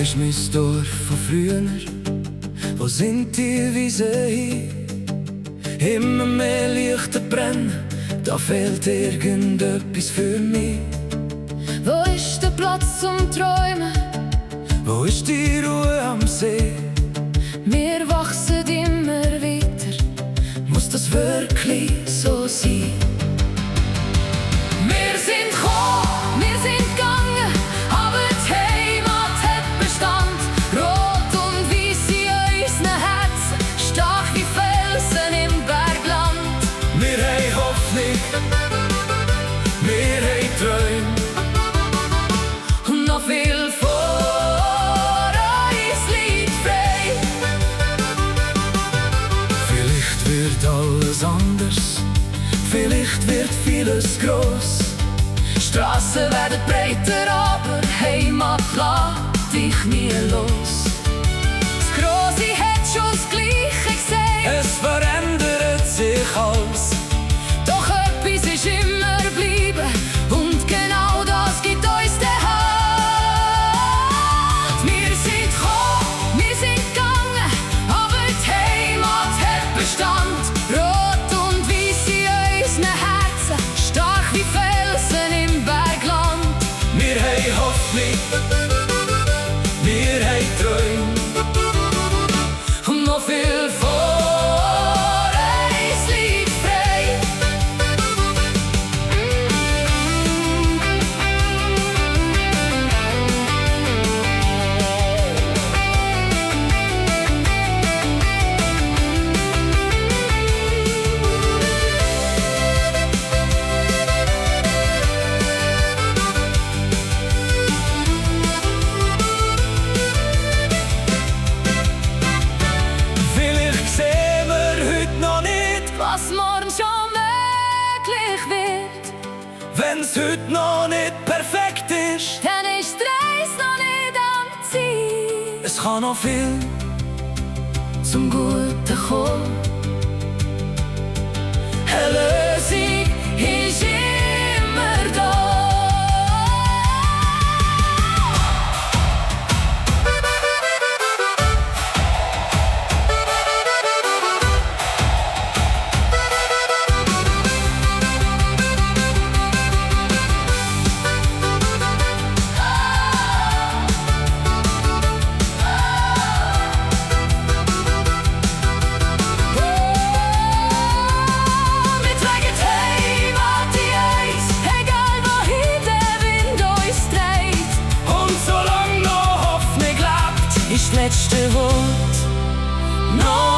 ist mein Dorf von früher? Wo sind die Wiesen hin? Immer mehr Lichter brennen, da fehlt irgendetwas für mich. Wo ist der Platz zum Träumen? Wo ist die Ruhe am See? Wir wachsen immer weiter. Muss das wirklich so sein? Wir sind gekommen, wir sind gegangen, aber die Heimat hat Bestand. Rot und weiss in unseren Herzen, stark wie Felsen im Bergland. Wir haben Hoffnung, wir haben Träume Und noch viel vor uns liegt frei. Vielleicht wird alles anders, vielleicht wird vieles gross. Strassen werden breiter, aber Heimat lässt dich nie los. Das Grosse hat schon das Gleiche gesehen. Es verändert sich alles. Doch etwas ist immer bleiben und genau das gibt uns den Halt. Wir sind gekommen, wir sind gegangen, aber die Heimat hat Bestand. Rot und weiss in unseren Herzen, stark wie Felsen im Bergland. Wir haben Hoffnung, wir haben Träume Und noch viel vor uns liegt frei. Vielleicht sehen wir heute noch nicht, Was morgen schon möglich wird, wenn's heute noch nicht perfekt ist. dann ist die Reise noch nicht am Ziel. Es kann noch viel Zum Guten kommen. Eine Lösung ist immer da. Wir tragen die Heimat in uns, egal wohin der Wind uns trägt. und solange noch Hoffnung lebt, Ist das letzte Wort noch